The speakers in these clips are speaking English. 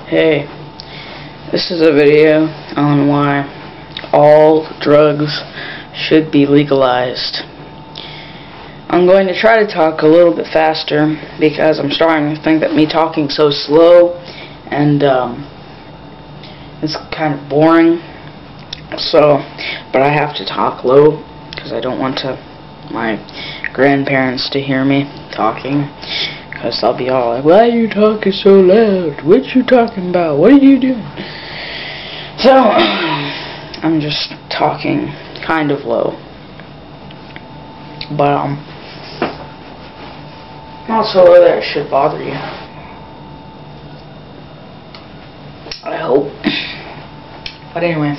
Hey, this is a video on why all drugs should be legalized. I'm going to try to talk a little bit faster because I'm starting to think that me talking so slow and it's kind of boring. But I have to talk low because I don't want my grandparents to hear me talking. Because they'll be all like, why are you talking so loud? What you talking about? What are you doing? So, I'm just talking kind of low. But, not so low that it should bother you. I hope. But anyway,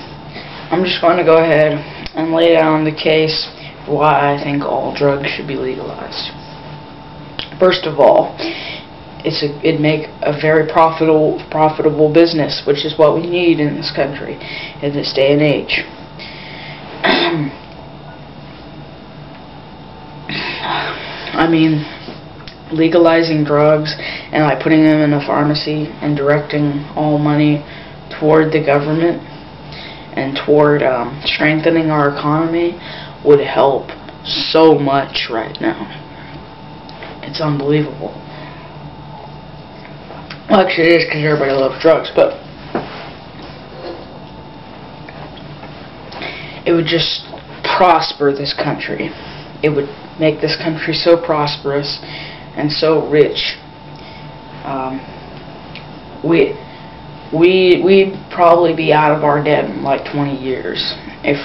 I'm just going to go ahead and lay down the case for why I think all drugs should be legalized. First of all, it'd make a very profitable business, which is what we need in this country, in this day and age. I mean, legalizing drugs and like putting them in a pharmacy and directing all money toward the government and toward strengthening our economy would help so much right now. It's unbelievable. Well, actually it is because everybody loves drugs, but it would just prosper this country. It would make this country so prosperous and so rich. We'd probably be out of our debt in like 20 years if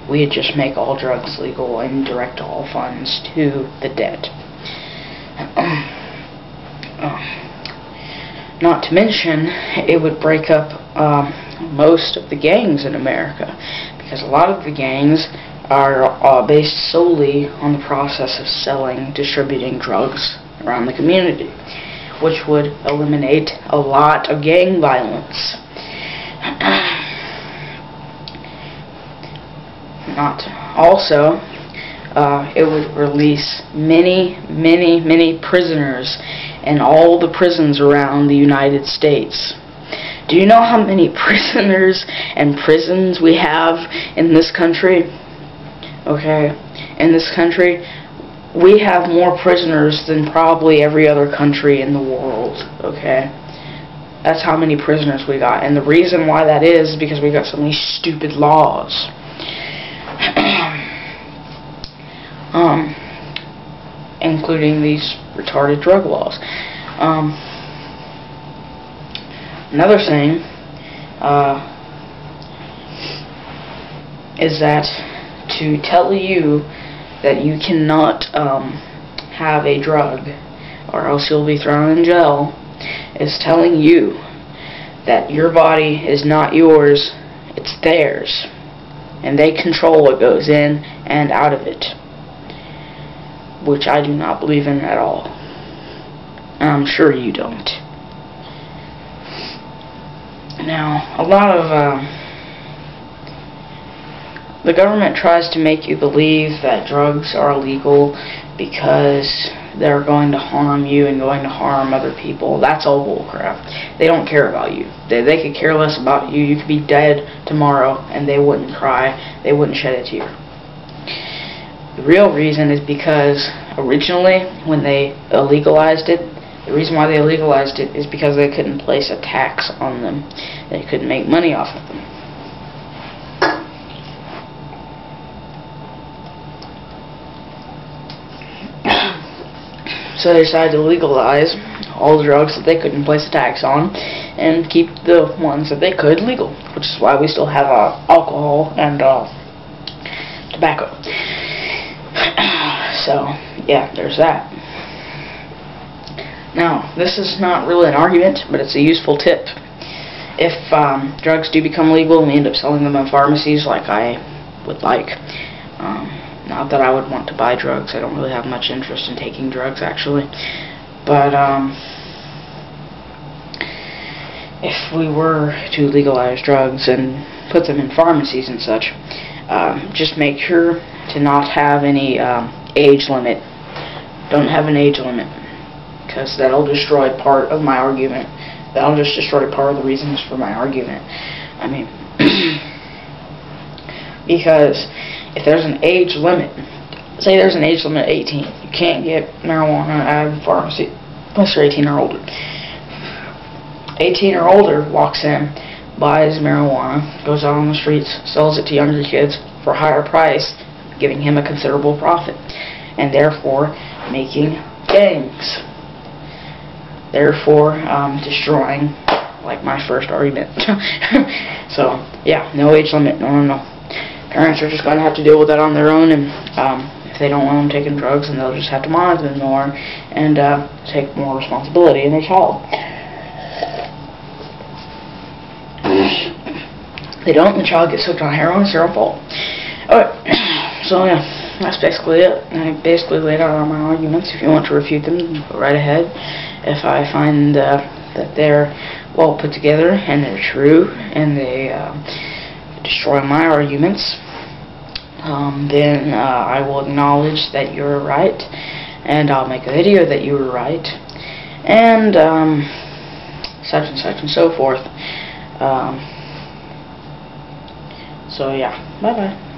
we'd just make all drugs legal and direct all funds to the debt. Not to mention, it would break up most of the gangs in America, because a lot of the gangs are based solely on the process of selling, distributing drugs around the community, which would eliminate a lot of gang violence. It would release many prisoners in all the prisons around the United States. Do you know how many prisoners and prisons we have in this country? Okay, in this country, we have more prisoners than probably every other country in the world. Okay, that's how many prisoners we got, and the reason why that is because we got so many stupid laws. Including these retarded drug laws. Another thing is that to tell you that you cannot have a drug or else you'll be thrown in jail is telling you that your body is not yours, it's theirs, and they control what goes in and out of it, which I do not believe in at all. And I'm sure you don't. Now, a lot of the government tries to make you believe that drugs are illegal because they're going to harm you and going to harm other people. That's all bullcrap. They don't care about you. They could care less about you. You could be dead tomorrow and they wouldn't cry. They wouldn't shed a tear. The real reason is because originally, when they legalized it, the reason why they legalized it is because they couldn't place a tax on them. They couldn't make money off of them. So they decided to legalize all the drugs that they couldn't place a tax on and keep the ones that they could legal, which is why we still have alcohol and tobacco. So, yeah, there's that. Now, this is not really an argument, but it's a useful tip. If drugs do become legal and we end up selling them in pharmacies like I would like, not that I would want to buy drugs. I don't really have much interest in taking drugs, actually. But if we were to legalize drugs and put them in pharmacies and such, just make sure to not have any age limit. Don't have an age limit. because that'll destroy part of my argument. That'll just destroy part of the reasons for my argument. I mean, because if there's an age limit, say there's an age limit of 18, you can't get marijuana at a pharmacy unless you're 18 or older. 18 or older walks in, buys marijuana, goes out on the streets, sells it to younger kids for a higher price, giving him a considerable profit, and therefore making gangs. Therefore, destroying, like my first argument. So, yeah, no age limit, no. Parents are just going to have to deal with that on their own, and if they don't want them taking drugs, then they'll just have to monitor them more and take more responsibility in their child. If they don't, the child gets hooked on heroin, it's their own fault. Alright, so yeah, that's basically it. I basically laid out all my arguments. If you want to refute them, go right ahead. If I find that they're well put together and they're true and they destroy my arguments, then I will acknowledge that you're right, and I'll make a video that you were right, and such and such and so forth. So yeah, bye bye.